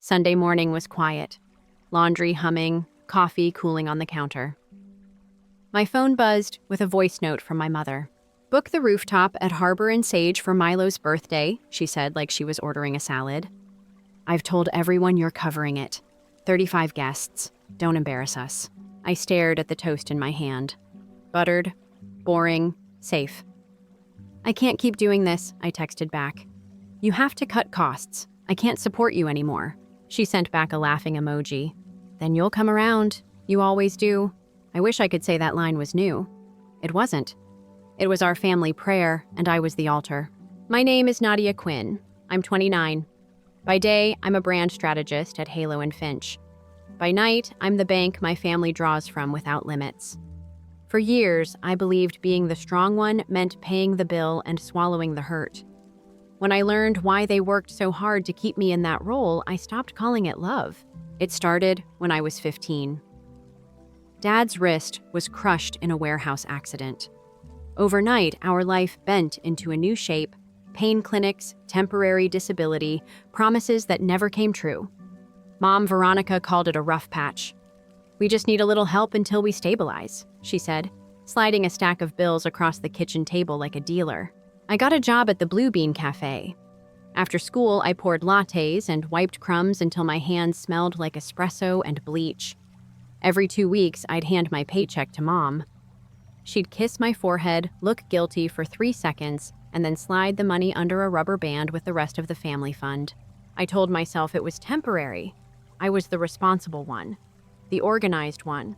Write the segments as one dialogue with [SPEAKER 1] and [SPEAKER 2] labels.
[SPEAKER 1] Sunday morning was quiet. Laundry humming, coffee cooling on the counter. My phone buzzed with a voice note from my mother. "Book the Rooftop at Harbor and Sage for Milo's birthday," she said like she was ordering a salad. "I've told everyone you're covering it. 35 guests. Don't embarrass us." I stared at the toast in my hand. Buttered, boring, safe. "I can't keep doing this," I texted back. "You have to cut costs. I can't support you anymore." She sent back a laughing emoji. "Then you'll come around. You always do." I wish I could say that line was new. It wasn't. It was our family prayer, and I was the altar. My name is Nadia Quinn. I'm 29. By day, I'm a brand strategist at Halo & Finch. By night, I'm the bank my family draws from without limits. For years, I believed being the strong one meant paying the bill and swallowing the hurt. When I learned why they worked so hard to keep me in that role, I stopped calling it love. It started when I was 15. Dad's wrist was crushed in a warehouse accident. Overnight, our life bent into a new shape: pain clinics, temporary disability, promises that never came true. Mom Veronica called it a rough patch. "We just need a little help until we stabilize," she said, sliding a stack of bills across the kitchen table like a dealer. I got a job at the Blue Bean Cafe. After school, I poured lattes and wiped crumbs until my hands smelled like espresso and bleach. Every 2 weeks, I'd hand my paycheck to Mom. She'd kiss my forehead, look guilty for 3 seconds, and then slide the money under a rubber band with the rest of the family fund. I told myself it was temporary. I was the responsible one, the organized one,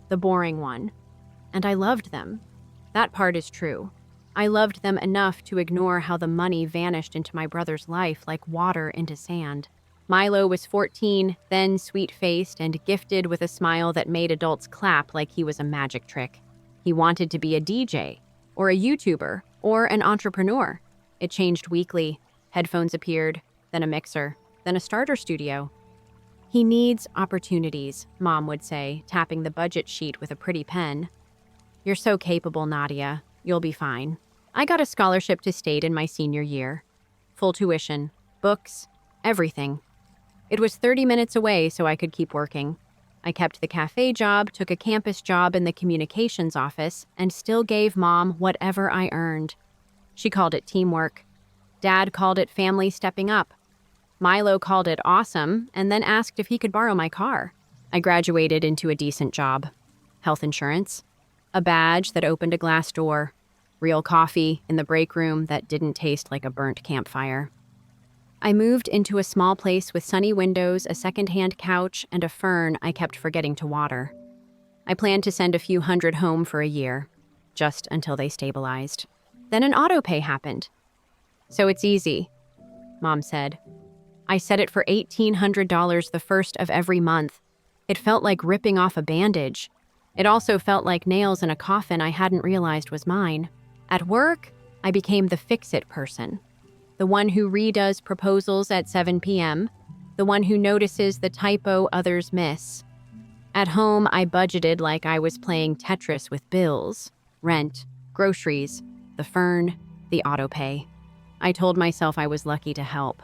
[SPEAKER 1] the boring one. And I loved them. That part is true. I loved them enough to ignore how the money vanished into my brother's life like water into sand. Milo was 14, then sweet-faced and gifted with a smile that made adults clap like he was a magic trick. He wanted to be a DJ, or a YouTuber, or an entrepreneur. It changed weekly. Headphones appeared, then a mixer, then a starter studio. "He needs opportunities," Mom would say, tapping the budget sheet with a pretty pen. "You're so capable, Nadia. You'll be fine." I got a scholarship to state in my senior year. Full tuition, books, everything. It was 30 minutes away, so I could keep working. I kept the cafe job, took a campus job in the communications office, and still gave Mom whatever I earned. She called it teamwork. Dad called it family stepping up. Milo called it awesome, and then asked if he could borrow my car. I graduated into a decent job. Health insurance. A badge that opened a glass door. Real coffee in the break room that didn't taste like a burnt campfire. I moved into a small place with sunny windows, a second-hand couch, and a fern I kept forgetting to water. I planned to send a few hundred home for a year, just until they stabilized. Then an autopay happened. "So it's easy," Mom said. I set it for $1,800 the first of every month. It felt like ripping off a bandage. It also felt like nails in a coffin I hadn't realized was mine. At work, I became the fix-it person. The one who redoes proposals at 7 p.m., the one who notices the typo others miss. At home, I budgeted like I was playing Tetris with bills, rent, groceries, the fern, the autopay. I told myself I was lucky to help,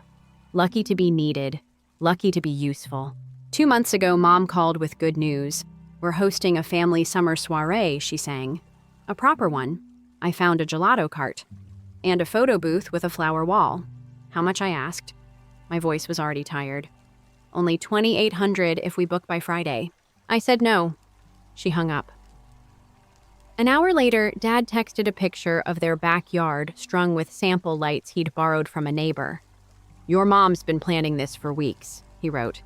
[SPEAKER 1] lucky to be needed, lucky to be useful. 2 months ago, Mom called with good news. "We're hosting a family summer soiree," she sang. A proper one. I found a gelato cart. And a photo booth with a flower wall. How much, I asked. My voice was already tired. "Only $2,800 if we book by Friday." I said no. She hung up. An hour later, Dad texted a picture of their backyard strung with sample lights he'd borrowed from a neighbor. "Your mom's been planning this for weeks," he wrote.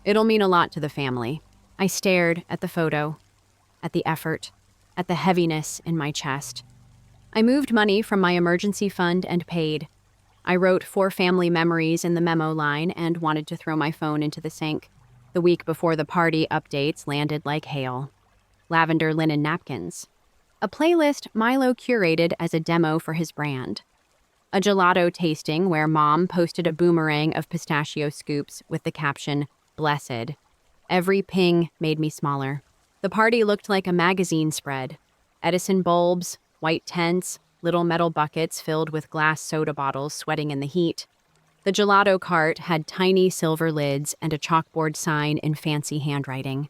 [SPEAKER 1] "It'll mean a lot to the family." I stared at the photo, at the effort, at the heaviness in my chest. I moved money from my emergency fund and paid. I wrote 4 family memories in the memo line and wanted to throw my phone into the sink. The week before the party, updates landed like hail. Lavender linen napkins. A playlist Milo curated as a demo for his brand. A gelato tasting where Mom posted a boomerang of pistachio scoops with the caption, "Blessed." Every ping made me smaller. The party looked like a magazine spread. Edison bulbs, white tents, little metal buckets filled with glass soda bottles sweating in the heat. The gelato cart had tiny silver lids and a chalkboard sign in fancy handwriting.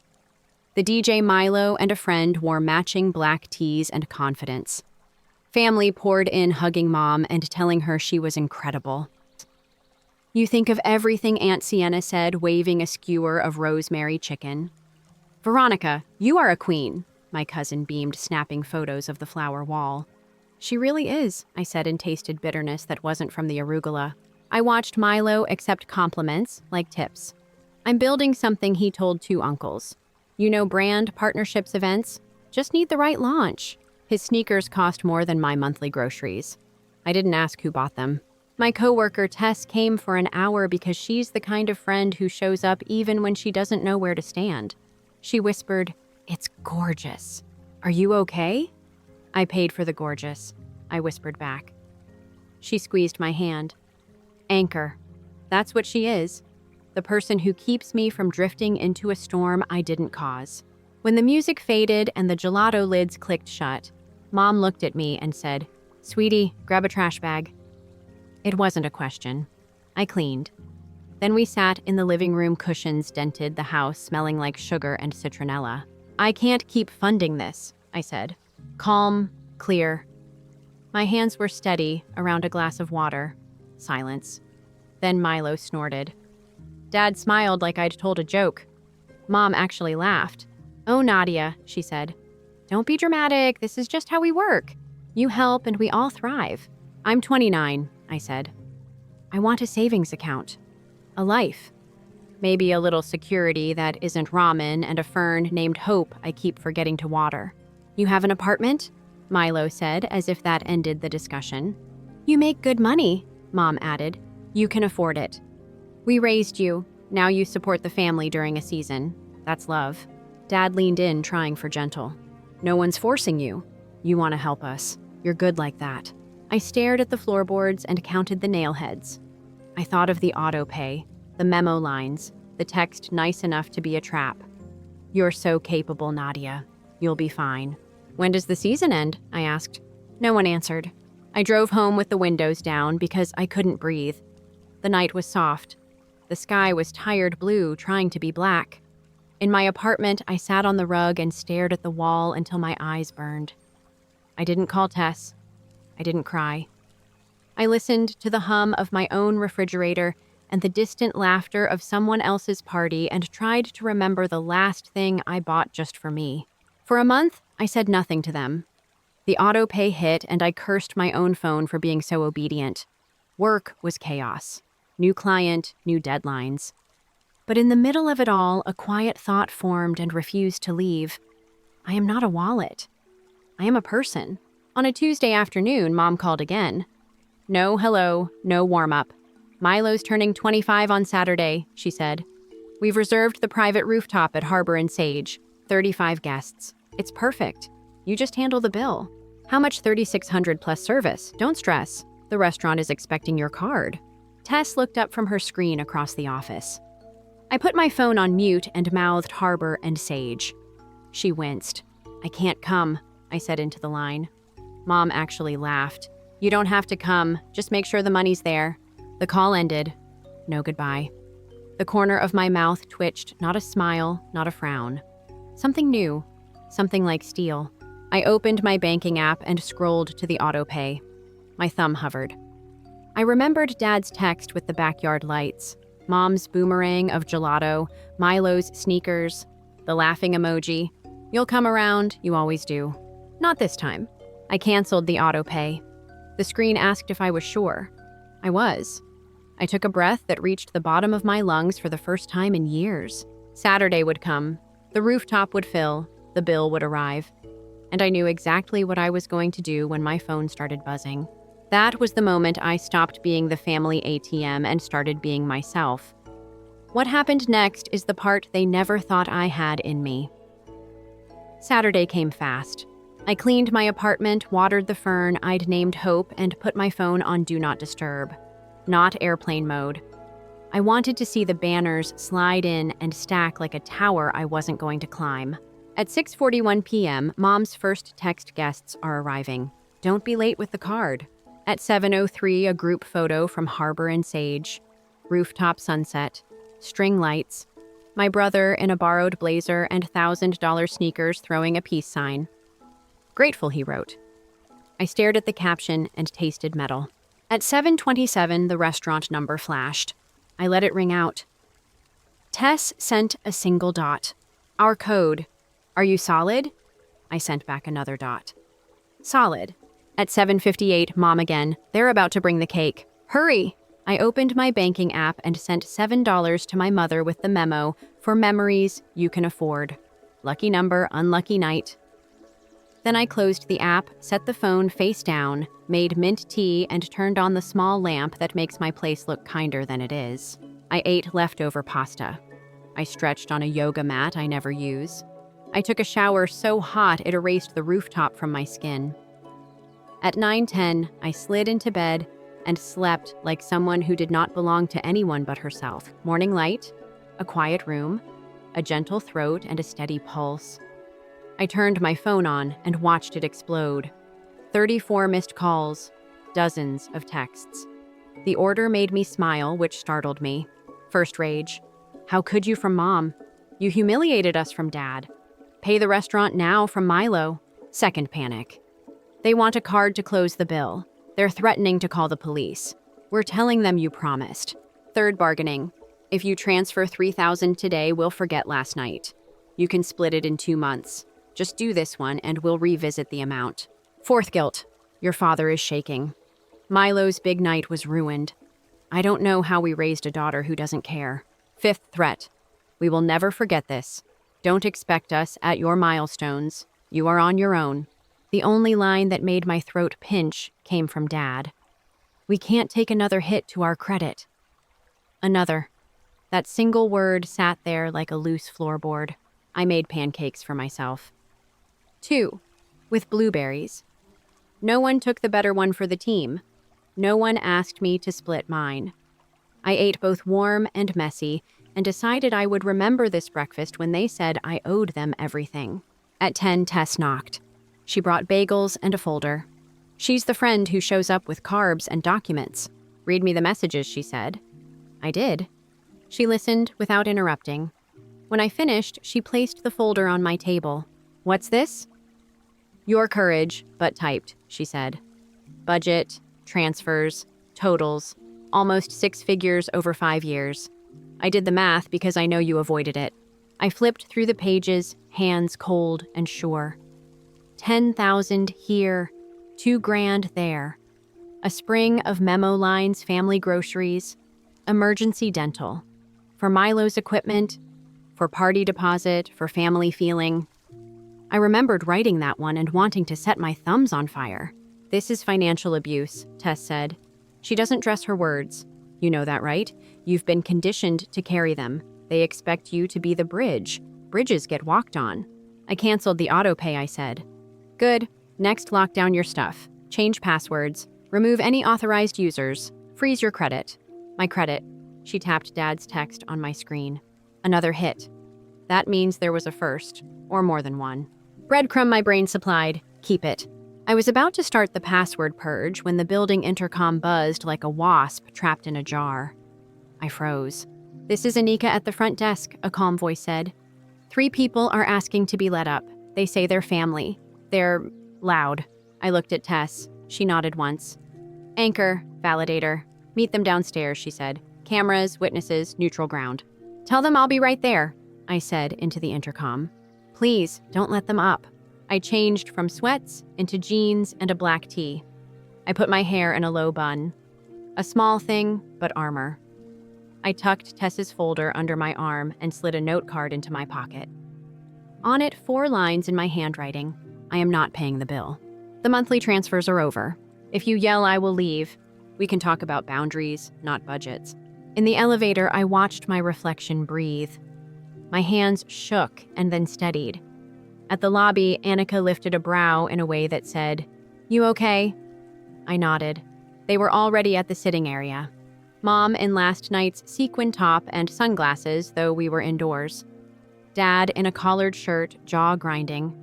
[SPEAKER 1] The DJ Milo and a friend wore matching black tees and confidence. Family poured in hugging Mom and telling her she was incredible. "You think of everything," Aunt Sienna said, waving a skewer of rosemary chicken. "Veronica, you are a queen," my cousin beamed, snapping photos of the flower wall. "She really is," I said, and tasted bitterness that wasn't from the arugula. I watched Milo accept compliments like tips. "I'm building something," he told 2 uncles. "You know, brand, partnerships, events. Just need the right launch." His sneakers cost more than my monthly groceries. I didn't ask who bought them. My coworker Tess came for an hour because she's the kind of friend who shows up even when she doesn't know where to stand. She whispered, "It's gorgeous. Are you okay?" "I paid for the gorgeous," I whispered back. She squeezed my hand. "Anchor. That's what she is. The person who keeps me from drifting into a storm I didn't cause." When the music faded and the gelato lids clicked shut, Mom looked at me and said, "Sweetie, grab a trash bag." It wasn't a question. I cleaned. Then we sat in the living room, cushions dented, the house smelling like sugar and citronella. "I can't keep funding this," I said. Calm, clear. My hands were steady around a glass of water. Silence. Then Milo snorted. Dad smiled like I'd told a joke. Mom actually laughed. "Oh, Nadia," she said. "Don't be dramatic. This is just how we work. You help and we all thrive." "I'm 29, I said. "I want a savings account. A life. Maybe a little security that isn't ramen and a fern named Hope I keep forgetting to water." "You have an apartment?" Milo said, as if that ended the discussion. "You make good money," Mom added. "You can afford it. We raised you. Now you support the family during a season. That's love." Dad leaned in, trying for gentle. "No one's forcing you. You want to help us. You're good like that." I stared at the floorboards and counted the nail heads. I thought of the autopay, the memo lines, the text nice enough to be a trap. "You're so capable, Nadia. You'll be fine." "When does the season end?" I asked. No one answered. I drove home with the windows down because I couldn't breathe. The night was soft. The sky was tired blue, trying to be black. In my apartment, I sat on the rug and stared at the wall until my eyes burned. I didn't call Tess. I didn't cry. I listened to the hum of my own refrigerator and the distant laughter of someone else's party and tried to remember the last thing I bought just for me. For a month, I said nothing to them. The autopay hit and I cursed my own phone for being so obedient. Work was chaos. New client, new deadlines. But in the middle of it all, a quiet thought formed and refused to leave. I am not a wallet. I am a person. On a Tuesday afternoon, Mom called again. "No hello, no warm-up. Milo's turning 25 on Saturday," she said. "We've reserved the private rooftop at Harbor and Sage. 35 guests. It's perfect. You just handle the bill. How much? $3,600 plus service. Don't stress. The restaurant is expecting your card." Tess looked up from her screen across the office. I put my phone on mute and mouthed Harbor and Sage. She winced. "I can't come," I said into the line. Mom actually laughed. "You don't have to come. Just make sure the money's there." The call ended. No goodbye. The corner of my mouth twitched, not a smile, not a frown. Something new. Something like steel. I opened my banking app and scrolled to the autopay. My thumb hovered. I remembered Dad's text with the backyard lights, Mom's boomerang of gelato, Milo's sneakers, the laughing emoji. "You'll come around, you always do." Not this time. I canceled the autopay. The screen asked if I was sure. I was. I took a breath that reached the bottom of my lungs for the first time in years. Saturday would come. The rooftop would fill. The bill would arrive. And I knew exactly what I was going to do when my phone started buzzing. That was the moment I stopped being the family ATM and started being myself. What happened next is the part they never thought I had in me. Saturday came fast. I cleaned my apartment, watered the fern I'd named Hope, and put my phone on Do Not Disturb. Not airplane mode. I wanted to see the banners slide in and stack like a tower I wasn't going to climb. At 6:41 p.m., Mom's first text guests are arriving. "Don't be late with the card." At 7:03, a group photo from Harbor and Sage. Rooftop sunset. String lights. My brother in a borrowed blazer and $1,000 sneakers throwing a peace sign. Grateful, he wrote. I stared at the caption and tasted metal. At 7:27, the restaurant number flashed. I let it ring out. Tess sent a single dot. Our code. Are you solid? I sent back another dot. Solid. At 7:58, Mom again. They're about to bring the cake. Hurry! I opened my banking app and sent $7 to my mother with the memo, for memories you can afford. Lucky number, unlucky night. Then I closed the app, set the phone face down, made mint tea, and turned on the small lamp that makes my place look kinder than it is. I ate leftover pasta. I stretched on a yoga mat I never use. I took a shower so hot it erased the rooftop from my skin. At 9:10, I slid into bed and slept like someone who did not belong to anyone but herself. Morning light, a quiet room, a gentle throat, and a steady pulse. I turned my phone on and watched it explode. 34 missed calls, dozens of texts. The order made me smile, which startled me. First rage. How could you from Mom? You humiliated us from Dad. Pay the restaurant now from Milo. Second panic. They want a card to close the bill. They're threatening to call the police. We're telling them you promised. Third bargaining. If you transfer $3,000 today, we'll forget last night. You can split it in 2 months. Just do this one and we'll revisit the amount. Fourth guilt. Your father is shaking. Milo's big night was ruined. I don't know how we raised a daughter who doesn't care. Fifth threat. We will never forget this. Don't expect us at your milestones. You are on your own. The only line that made my throat pinch came from Dad. We can't take another hit to our credit. Another. That single word sat there like a loose floorboard. I made pancakes for myself. 2. With blueberries. No one took the better one for the team. No one asked me to split mine. I ate both warm and messy and decided I would remember this breakfast when they said I owed them everything. At 10, Tess knocked. She brought bagels and a folder. She's the friend who shows up with carbs and documents. Read me the messages, she said. I did. She listened without interrupting. When I finished, she placed the folder on my table. What's this? Your courage, but typed, she said. Budget, transfers, totals, almost 6 figures over 5 years. I did the math because I know you avoided it. I flipped through the pages, hands cold and sure. 10,000 here, 2 grand there. A spring of memo lines, family groceries, emergency dental. For Milo's equipment, for party deposit, for family feeling. I remembered writing that one and wanting to set my thumbs on fire. This is financial abuse, Tess said. She doesn't dress her words. You know that, right? You've been conditioned to carry them. They expect you to be the bridge. Bridges get walked on. I canceled the autopay, I said. Good. Next, lock down your stuff. Change passwords. Remove any authorized users. Freeze your credit. My credit. She tapped Dad's text on my screen. Another hit. That means there was a first, or more than one. Breadcrumb my brain supplied. Keep it. I was about to start the password purge when the building intercom buzzed like a wasp trapped in a jar. I froze. This is Anika at the front desk, a calm voice said. 3 people are asking to be let up. They say they're family. They're loud. I looked at Tess. She nodded once. Anchor, validator. Meet them downstairs, she said. Cameras, witnesses, neutral ground. Tell them I'll be right there, I said into the intercom. Please, don't let them up. I changed from sweats into jeans and a black tee. I put my hair in a low bun. A small thing, but armor. I tucked Tess's folder under my arm and slid a note card into my pocket. On it, 4 lines in my handwriting. I am not paying the bill. The monthly transfers are over. If you yell, I will leave. We can talk about boundaries, not budgets. In the elevator, I watched my reflection breathe. My hands shook and then steadied. At the lobby, Annika lifted a brow in a way that said, You okay? I nodded. They were already at the sitting area. Mom in last night's sequin top and sunglasses, though we were indoors. Dad in a collared shirt, jaw grinding.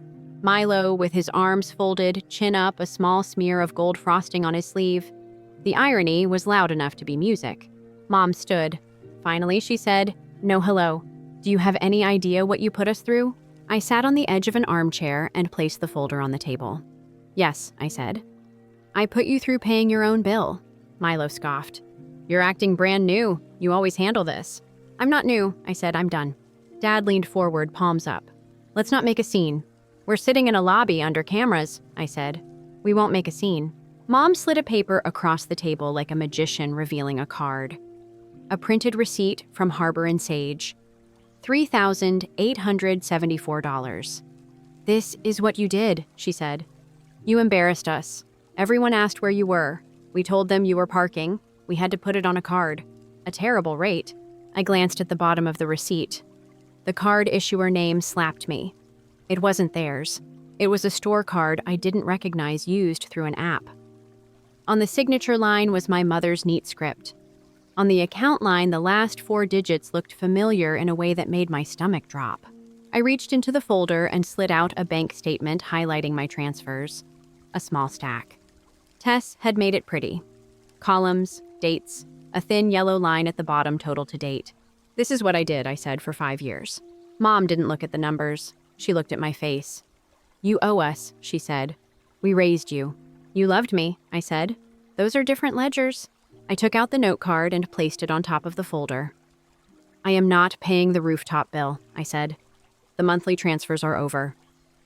[SPEAKER 1] Milo, with his arms folded, chin up, a small smear of gold frosting on his sleeve. The irony was loud enough to be music. Mom stood. Finally, she said, "No hello. Do you have any idea what you put us through?" I sat on the edge of an armchair and placed the folder on the table. "Yes," I said. "I put you through paying your own bill." Milo scoffed. "You're acting brand new. You always handle this." "I'm not new," I said. "I'm done." Dad leaned forward, palms up. "Let's not make a scene." "We're sitting in a lobby under cameras," I said. "We won't make a scene." Mom slid a paper across the table like a magician revealing a card. A printed receipt from Harbor and Sage. $3,874. "This is what you did," she said. "You embarrassed us. Everyone asked where you were. We told them you were parking. We had to put it on a card. A terrible rate." I glanced at the bottom of the receipt. The card issuer name slapped me. It wasn't theirs. It was a store card I didn't recognize used through an app. On the signature line was my mother's neat script. On the account line, the last 4 digits looked familiar in a way that made my stomach drop. I reached into the folder and slid out a bank statement highlighting my transfers. A small stack. Tess had made it pretty. Columns, dates, a thin yellow line at the bottom total to date. "This is what I did," I said, "for 5 years. Mom didn't look at the numbers. She looked at my face. "You owe us," she said. "We raised you." "You loved me," I said. "Those are different ledgers." I took out the note card and placed it on top of the folder. "I am not paying the Rooftop bill," I said. "The monthly transfers are over.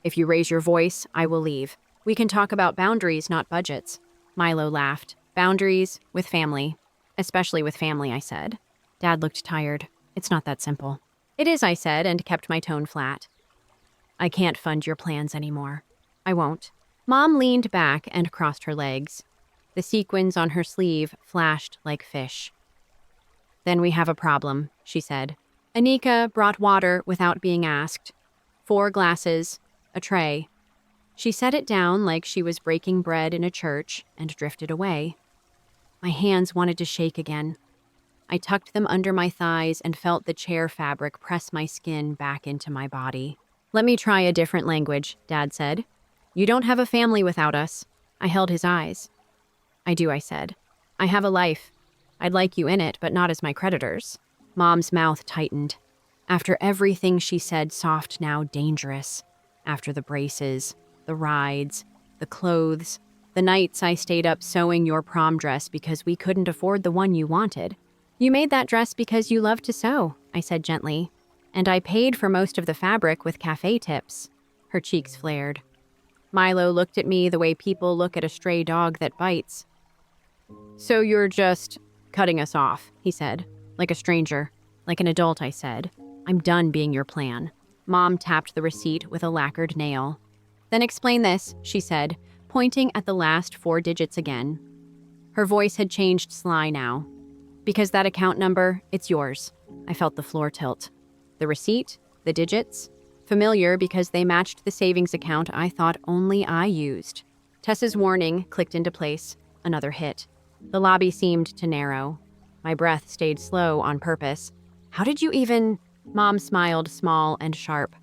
[SPEAKER 1] If you raise your voice, I will leave. We can talk about boundaries, not budgets." Milo laughed. "Boundaries with family. Especially with family," I said. Dad looked tired. "It's not that simple." "It is," I said, and kept my tone flat. "I can't fund your plans anymore. I won't." Mom leaned back and crossed her legs. The sequins on her sleeve flashed like fish. "Then we have a problem," she said. Anika brought water without being asked. 4 glasses, a tray. She set it down like she was breaking bread in a church and drifted away. My hands wanted to shake again. I tucked them under my thighs and felt the chair fabric press my skin back into my body. "Let me try a different language," Dad said. "You don't have a family without us." I held his eyes. "I do," I said. "I have a life. I'd like you in it, but not as my creditors." Mom's mouth tightened. After everything she said, soft now, dangerous. After the braces, the rides, the clothes, the nights I stayed up sewing your prom dress because we couldn't afford the one you wanted. "You made that dress because you love to sew," I said gently. "And I paid for most of the fabric with cafe tips." Her cheeks flared. Milo looked at me the way people look at a stray dog that bites. "So you're just cutting us off," he said. "Like a stranger. Like an adult," I said. "I'm done being your plan." Mom tapped the receipt with a lacquered nail. "Then explain this," she said, pointing at the last 4 digits again. Her voice had changed sly now. "Because that account number, it's yours." I felt the floor tilt. The receipt, the digits, familiar because they matched the savings account I thought only I used. Tess's warning clicked into place. Another hit. The lobby seemed to narrow. My breath stayed slow on purpose. "How did you even—" Mom smiled, small and sharp.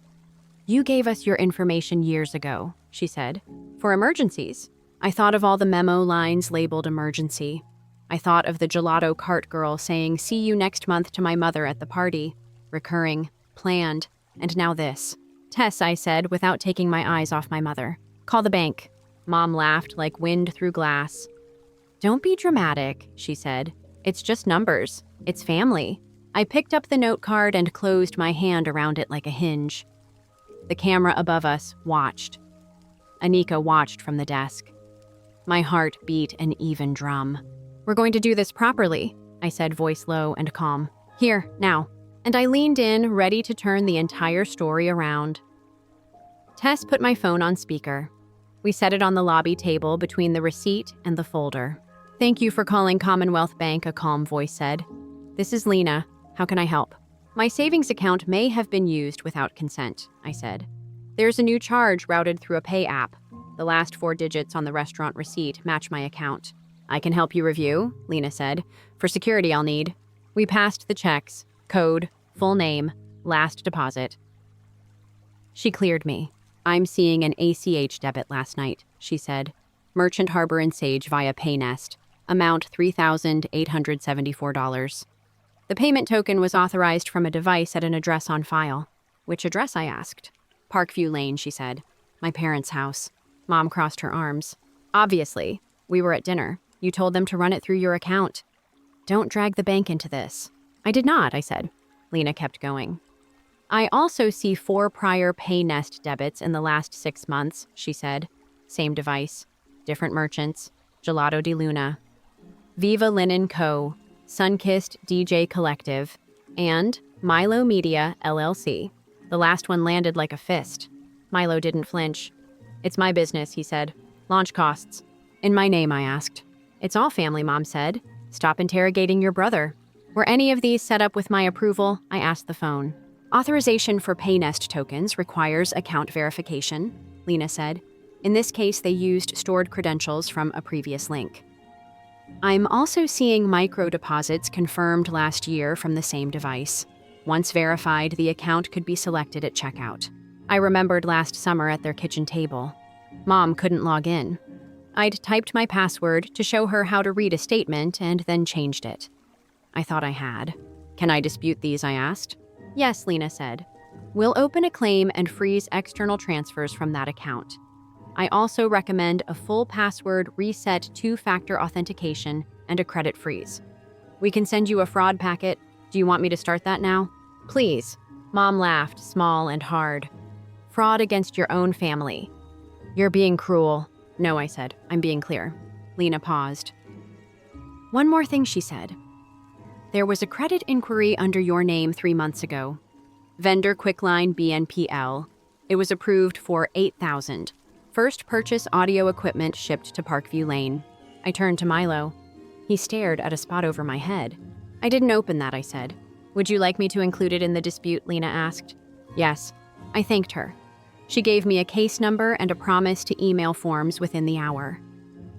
[SPEAKER 1] "You gave us your information years ago," she said. "For emergencies." I thought of all the memo lines labeled emergency. I thought of the gelato cart girl saying, "See you next month" to my mother at the party. Recurring, planned, and now this. "Tess," I said, without taking my eyes off my mother. "Call the bank." Mom laughed like wind through glass. "Don't be dramatic," she said. "It's just numbers. It's family." I picked up the note card and closed my hand around it like a hinge. The camera above us watched. Anika watched from the desk. My heart beat an even drum. "We're going to do this properly," I said, voice low and calm. "Here, now." And I leaned in, ready to turn the entire story around. Tess put my phone on speaker. We set it on the lobby table between the receipt and the folder. "Thank you for calling Commonwealth Bank," a calm voice said. "This is Lena. How can I help?" "My savings account may have been used without consent," I said. "There's a new charge routed through a pay app. The last 4 digits on the restaurant receipt match my account." "I can help you review," Lena said. "For security, I'll need." We passed the checks, code, full name, last deposit. She cleared me. I'm seeing an ACH debit last night, she said. Merchant Harbor and Sage via Paynest. Amount $3,874. The payment token was authorized from a device at an address on file. Which address, I asked. Parkview Lane, she said. My parents' house. Mom crossed her arms. Obviously. We were at dinner. You told them to run it through your account. Don't drag the bank into this. I did not, I said. Lena kept going. I also see 4 prior Paynest debits in the last 6 months, she said. Same device. Different merchants. Gelato di Luna. Viva Linen Co., Sunkissed DJ Collective, and Milo Media, LLC. The last one landed like a fist. Milo didn't flinch. It's my business, he said. Launch costs. In my name, I asked. It's all family, Mom said. Stop interrogating your brother. Were any of these set up with my approval? I asked the phone. Authorization for Paynest tokens requires account verification, Lena said. In this case, they used stored credentials from a previous link. I'm also seeing micro deposits confirmed last year from the same device. Once verified, the account could be selected at checkout. I remembered last summer at their kitchen table. Mom couldn't log in. I'd typed my password to show her how to read a statement and then changed it. I thought I had. Can I dispute these, I asked. Yes, Lena said. We'll open a claim and freeze external transfers from that account. I also recommend a full password reset 2-factor authentication and a credit freeze. We can send you a fraud packet. Do you want me to start that now? Please. Mom laughed, small and hard. Fraud against your own family. You're being cruel. No, I said. I'm being clear. Lena paused. One more thing, she said. There was a credit inquiry under your name 3 months ago. Vendor Quickline BNPL. It was approved for $8,000. First purchase audio equipment shipped to Parkview Lane. I turned to Milo. He stared at a spot over my head. I didn't open that, I said. Would you like me to include it in the dispute, Lena asked. Yes. I thanked her. She gave me a case number and a promise to email forms within the hour.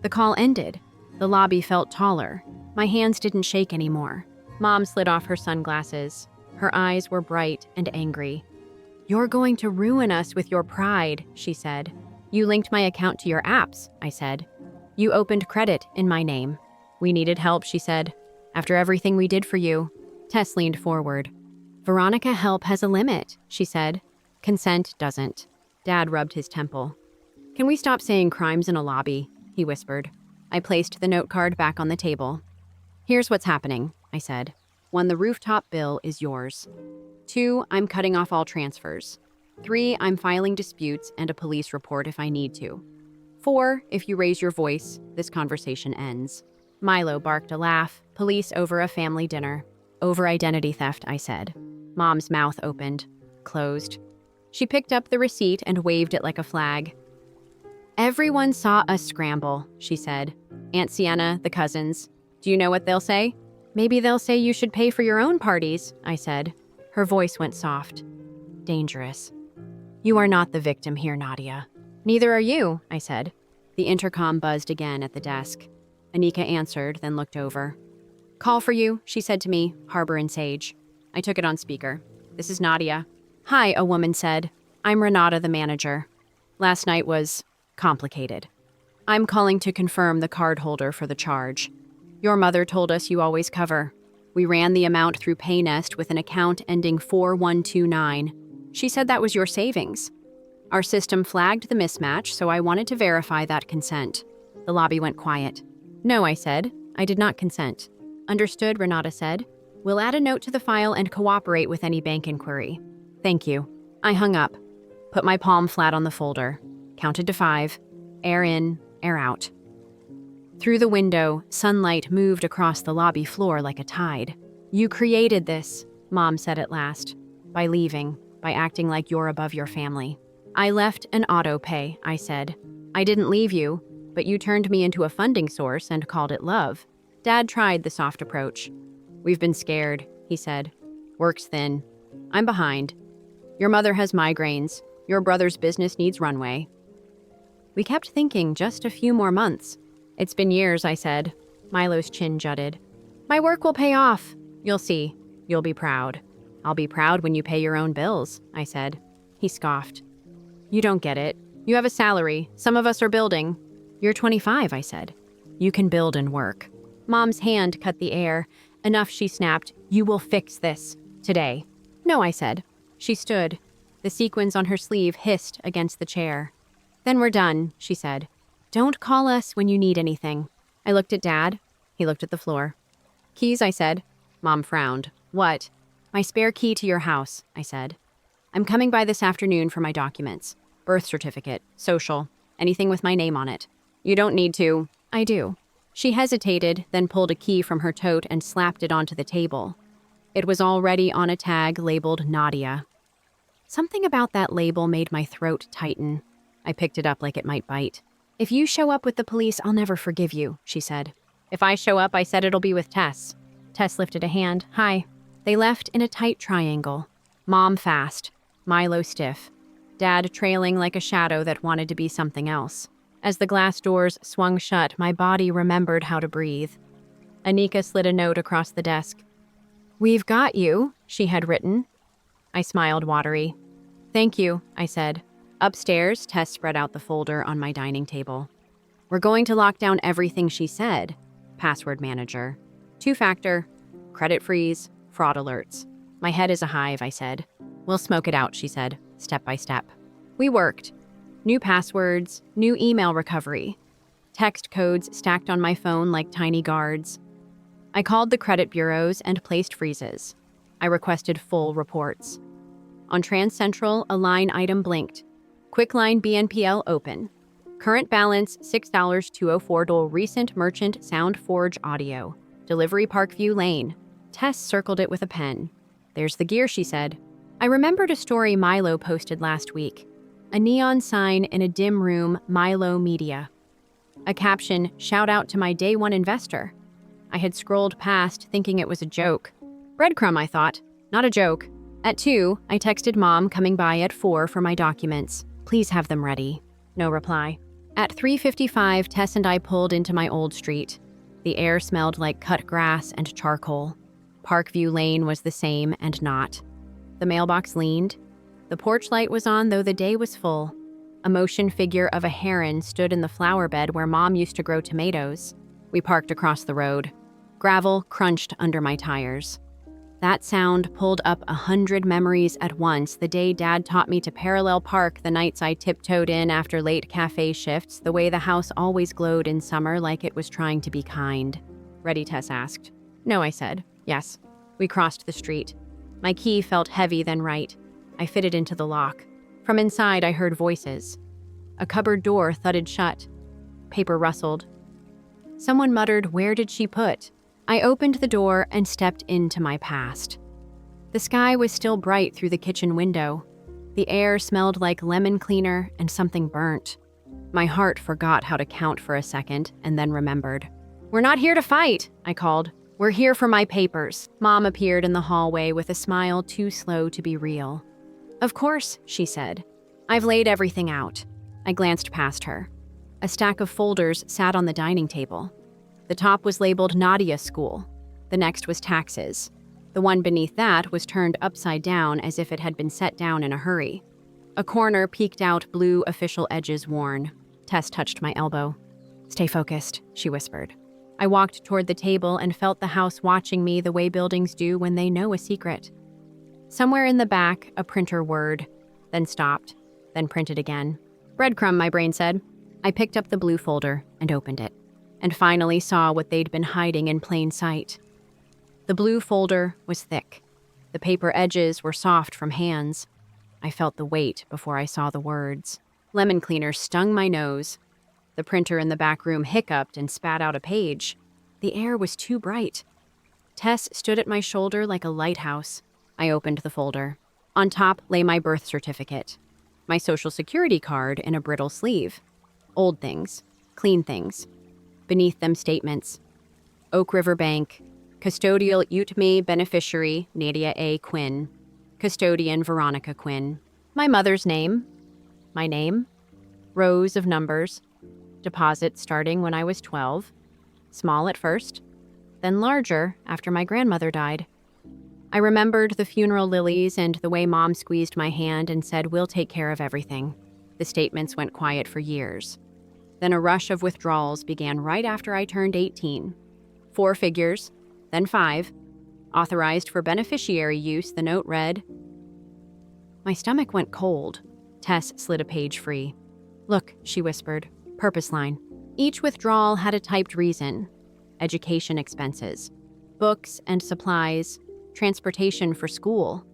[SPEAKER 1] The call ended. The lobby felt taller. My hands didn't shake anymore. Mom slid off her sunglasses. Her eyes were bright and angry. You're going to ruin us with your pride, she said. You linked my account to your apps, I said. You opened credit in my name. We needed help, she said. After everything we did for you. Tess leaned forward. Veronica, help has a limit, she said. Consent doesn't. Dad rubbed his temple. Can we stop saying crimes in a lobby? He whispered. I placed the note card back on the table. Here's what's happening, I said. 1, the rooftop bill is yours. 2, I'm cutting off all transfers. 3, I'm filing disputes and a police report if I need to. 4, if you raise your voice, this conversation ends. Milo barked a laugh. Police over a family dinner. Over identity theft, I said. Mom's mouth opened, closed. She picked up the receipt and waved it like a flag. Everyone saw us scramble, she said. Aunt Sienna, the cousins. Do you know what they'll say? Maybe they'll say you should pay for your own parties, I said. Her voice went soft. Dangerous. You are not the victim here, Nadia. Neither are you, I said. The intercom buzzed again at the desk. Anika answered, then looked over. Call for you, she said to me, Harbor and Sage. I took it on speaker. This is Nadia. Hi, a woman said. I'm Renata, the manager. Last night was complicated. I'm calling to confirm the card holder for the charge. Your mother told us you always cover. We ran the amount through Paynest with an account ending 4129. She said that was your savings. Our system flagged the mismatch, so I wanted to verify that consent. The lobby went quiet. No, I said. I did not consent. Understood, Renata said. We'll add a note to the file and cooperate with any bank inquiry. Thank you. I hung up. Put my palm flat on the folder. Counted to 5. Air in, air out. Through the window, sunlight moved across the lobby floor like a tide. You created this, Mom said at last. By leaving, by acting like you're above your family. I left an autopay, I said. I didn't leave you, but you turned me into a funding source and called it love. Dad tried the soft approach. We've been scared, he said. Work's thin. I'm behind. Your mother has migraines. Your brother's business needs runway. We kept thinking just a few more months. It's been years, I said. Milo's chin jutted. My work will pay off. You'll see. You'll be proud. I'll be proud when you pay your own bills, I said. He scoffed. You don't get it. You have a salary. Some of us are building. You're 25, I said. You can build and work. Mom's hand cut the air. Enough, she snapped. You will fix this. Today. No, I said. She stood. The sequins on her sleeve hissed against the chair. Then we're done, she said. Don't call us when you need anything. I looked at Dad. He looked at the floor. Keys, I said. Mom frowned. What? My spare key to your house, I said. I'm coming by this afternoon for my documents. Birth certificate, social, anything with my name on it. You don't need to. I do. She hesitated, then pulled a key from her tote and slapped it onto the table. It was already on a tag labeled Nadia. Something about that label made my throat tighten. I picked it up like it might bite. If you show up with the police, I'll never forgive you, she said. If I show up, I said it'll be with Tess. Tess lifted a hand. Hi. They left in a tight triangle. Mom fast. Milo stiff. Dad trailing like a shadow that wanted to be something else. As the glass doors swung shut, my body remembered how to breathe. Anika slid a note across the desk. We've got you, she had written. I smiled watery. Thank you, I said. Upstairs, Tess spread out the folder on my dining table. We're going to lock down everything she said. Password manager. 2-factor. Credit freeze. Fraud alerts. My head is a hive, I said. We'll smoke it out, she said, step by step. We worked. New passwords, new email recovery. Text codes stacked on my phone like tiny guards. I called the credit bureaus and placed freezes. I requested full reports. On TransCentral, a line item blinked. Quickline BNPL open. Current balance $6.204. Recent merchant SoundForge audio. Delivery Parkview Lane. Tess circled it with a pen. There's the gear, she said. I remembered a story Milo posted last week. A neon sign in a dim room, Milo Media. A caption, shout out to my day one investor. I had scrolled past, thinking it was a joke. Breadcrumb, I thought. Not a joke. At 2, I texted Mom coming by at 4 for my documents. Please have them ready. No reply. At 3:55, Tess and I pulled into my old street. The air smelled like cut grass and charcoal. Parkview Lane was the same and not. The mailbox leaned. The porch light was on, though the day was full. A motion figure of a heron stood in the flower bed where Mom used to grow tomatoes. We parked across the road. Gravel crunched under my tires. That sound pulled up 100 memories at once. The day Dad taught me to parallel park, the nights I tiptoed in after late cafe shifts, the way the house always glowed in summer like it was trying to be kind. Ready, Tess asked. No, I said. Yes. We crossed the street. My key felt heavy then right. I fitted into the lock. From inside, I heard voices. A cupboard door thudded shut. Paper rustled. Someone muttered, "Where did she put?" I opened the door and stepped into my past. The sky was still bright through the kitchen window. The air smelled like lemon cleaner and something burnt. My heart forgot how to count for a second and then remembered. "We're not here to fight," I called. "We're here for my papers." Mom appeared in the hallway with a smile too slow to be real. "Of course," she said. "I've laid everything out." I glanced past her. A stack of folders sat on the dining table. The top was labeled Nadia School. The next was taxes. The one beneath that was turned upside down as if it had been set down in a hurry. A corner peeked out, blue official edges worn. Tess touched my elbow. "Stay focused," she whispered. I walked toward the table and felt the house watching me the way buildings do when they know a secret. Somewhere in the back, a printer whirred, then stopped, then printed again. "Breadcrumb," my brain said. I picked up the blue folder and opened it, and finally saw what they'd been hiding in plain sight. The blue folder was thick. The paper edges were soft from hands. I felt the weight before I saw the words. Lemon cleaner stung my nose. The printer in the back room hiccuped and spat out a page. The air was too bright. Tess stood at my shoulder like a lighthouse. I opened the folder. On top lay my birth certificate. My social security card in a brittle sleeve. Old things. Clean things. Beneath them statements. Oak River Bank. Custodial UTME beneficiary Nadia A. Quinn. Custodian Veronica Quinn. My mother's name. My name. Rows of numbers. Deposit starting when I was 12. Small at first, then larger after my grandmother died. I remembered the funeral lilies and the way Mom squeezed my hand and said, "We'll take care of everything." The statements went quiet for years. Then a rush of withdrawals began right after I turned 18. 4 figures, then 5. Authorized for beneficiary use, the note read. My stomach went cold. Tess slid a page free. Look, she whispered. Purpose line. Each withdrawal had a typed reason. Education expenses. Books and supplies. Transportation for school.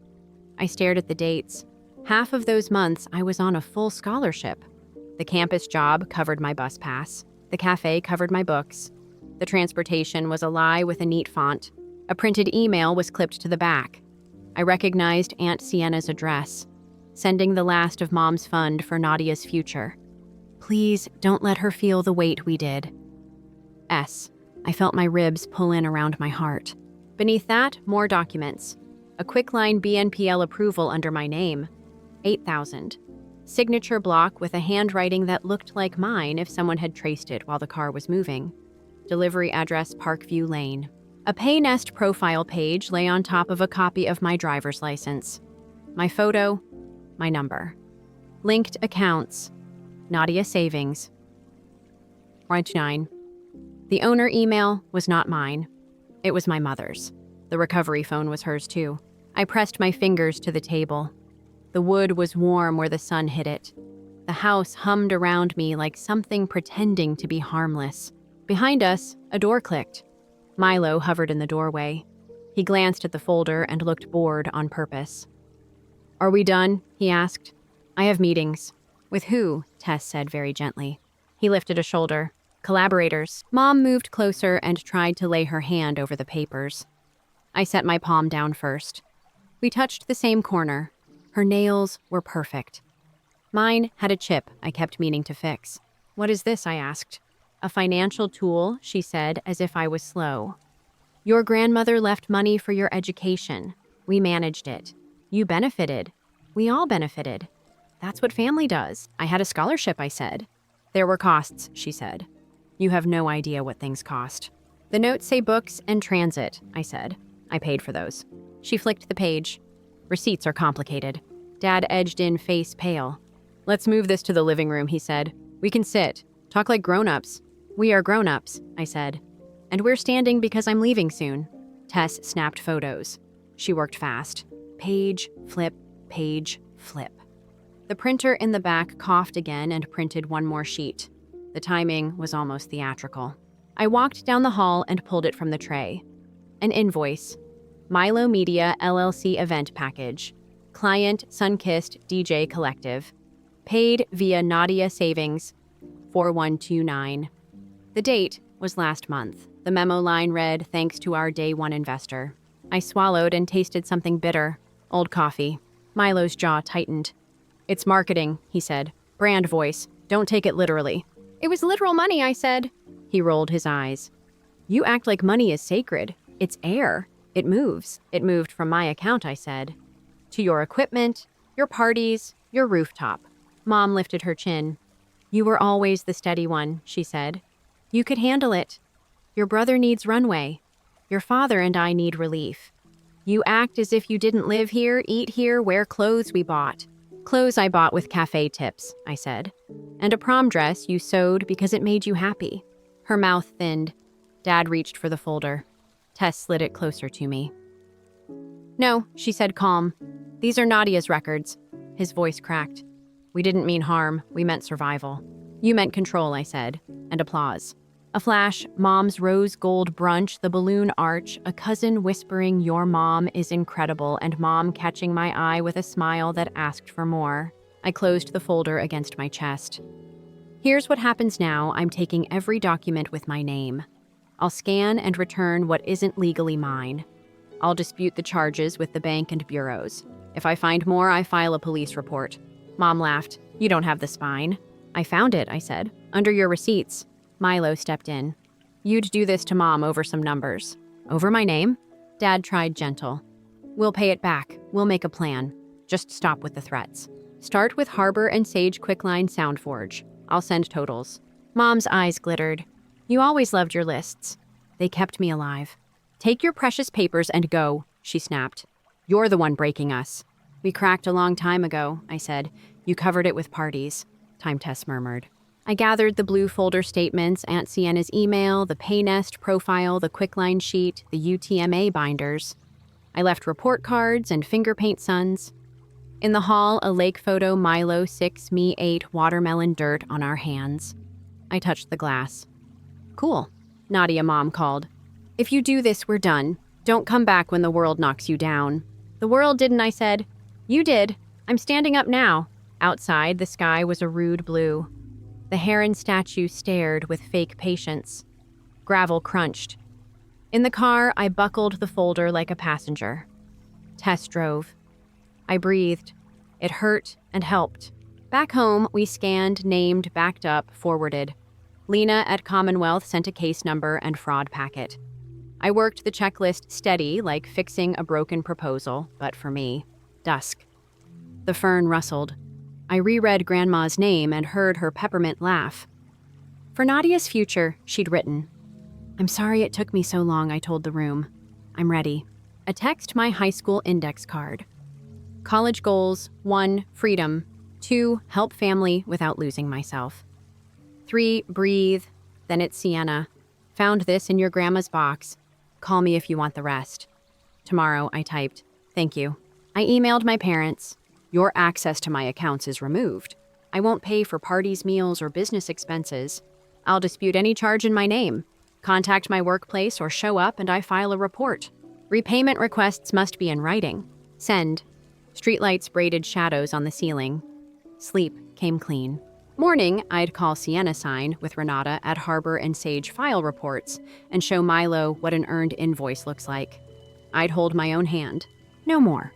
[SPEAKER 1] I stared at the dates. Half of those months, I was on a full scholarship. The campus job covered my bus pass. The cafe covered my books. The transportation was a lie with a neat font. A printed email was clipped to the back. I recognized Aunt Sienna's address, sending the last of Mom's fund for Nadia's future. Please don't let her feel the weight we did. S. I felt my ribs pull in around my heart. Beneath that, more documents. A quicklime BNPL approval under my name. 8,000. Signature block with a handwriting that looked like mine if someone had traced it while the car was moving. Delivery address Parkview Lane. A Paynest profile page lay on top of a copy of my driver's license. My photo, my number. Linked accounts. Nadia Savings. Right 9. The owner email was not mine. It was my mother's. The recovery phone was hers too. I pressed my fingers to the table. The wood was warm where the sun hit it. The house hummed around me like something pretending to be harmless. Behind us, a door clicked. Milo hovered in the doorway. He glanced at the folder and looked bored on purpose. Are we done? He asked. I have meetings. With who? Tess said very gently. He lifted a shoulder. Collaborators. Mom moved closer and tried to lay her hand over the papers. I set my palm down first. We touched the same corner. Her nails were perfect. Mine had a chip I kept meaning to fix. What is this? I asked. A financial tool, she said, as if I was slow. Your grandmother left money for your education. We managed it. You benefited. We all benefited. That's what family does. I had a scholarship, I said. There were costs, she said. You have no idea what things cost. The notes say books and transit, I said. I paid for those. She flicked the page. Receipts are complicated. Dad edged in, face pale. Let's move this to the living room, he said. We can sit. Talk like grown-ups. We are grown-ups, I said. And we're standing because I'm leaving soon. Tess snapped photos. She worked fast. Page, flip, page, flip. The printer in the back coughed again and printed one more sheet. The timing was almost theatrical. I walked down the hall and pulled it from the tray. An invoice. Milo Media LLC event package. Client Sunkissed DJ Collective. Paid via Nadia Savings 4129. The date was last month. The memo line read, thanks to our day one investor. I swallowed and tasted something bitter. Old coffee. Milo's jaw tightened. It's marketing, he said. Brand voice. Don't take it literally. It was literal money, I said. He rolled his eyes. You act like money is sacred. It's air. It moves. It moved from my account, I said. To your equipment, your parties, your rooftop. Mom lifted her chin. You were always the steady one, she said. You could handle it. Your brother needs runway. Your father and I need relief. You act as if you didn't live here, eat here, wear clothes we bought. Clothes I bought with cafe tips, I said. And a prom dress you sewed because it made you happy. Her mouth thinned. Dad reached for the folder. Tess slid it closer to me. No, she said calm. These are Nadia's records. His voice cracked. We didn't mean harm, we meant survival. You meant control, I said, and applause. A flash, Mom's rose gold brunch, the balloon arch, a cousin whispering, your mom is incredible, and Mom catching my eye with a smile that asked for more. I closed the folder against my chest. Here's what happens now. I'm taking every document with my name. I'll scan and return what isn't legally mine. I'll dispute the charges with the bank and bureaus. If I find more, I file a police report. Mom laughed. You don't have the spine. I found it, I said. Under your receipts. Milo stepped in. You'd do this to Mom over some numbers. Over my name? Dad tried gentle. We'll pay it back. We'll make a plan. Just stop with the threats. Start with Harbor and Sage Quicklime Soundforge. I'll send totals. Mom's eyes glittered. You always loved your lists. They kept me alive. Take your precious papers and go, she snapped. You're the one breaking us. We cracked a long time ago, I said. You covered it with parties, Time Tess murmured. I gathered the blue folder statements, Aunt Sienna's email, the Paynest profile, the Quicklime sheet, the UTMA binders. I left report cards and finger paint suns. In the hall, a lake photo, Milo 6, me 8, watermelon dirt on our hands. I touched the glass. Cool, Nadia Mom called. If you do this, we're done. Don't come back when the world knocks you down. The world didn't, I said. You did. I'm standing up now. Outside, the sky was a rude blue. The heron statue stared with fake patience. Gravel crunched. In the car, I buckled the folder like a passenger. Tess drove. I breathed. It hurt and helped. Back home, we scanned, named, backed up, forwarded. Lena at Commonwealth sent a case number and fraud packet. I worked the checklist steady, like fixing a broken proposal, but for me, dusk. The fern rustled. I reread Grandma's name and heard her peppermint laugh. For Nadia's future, she'd written, I'm sorry it took me so long, I told the room. I'm ready. A text my high school index card. College goals: 1, freedom. 2, help family without losing myself. 3, breathe. Then it's Sienna. Found this in your grandma's box. Call me if you want the rest. Tomorrow, I typed, thank you. I emailed my parents. Your access to my accounts is removed. I won't pay for parties, meals, or business expenses. I'll dispute any charge in my name. Contact my workplace or show up and I file a report. Repayment requests must be in writing. Send. Streetlights braided shadows on the ceiling. Sleep came clean. Morning, I'd call Sienna sign with Renata at Harbor and Sage file reports and show Milo what an earned invoice looks like. I'd hold my own hand. No more.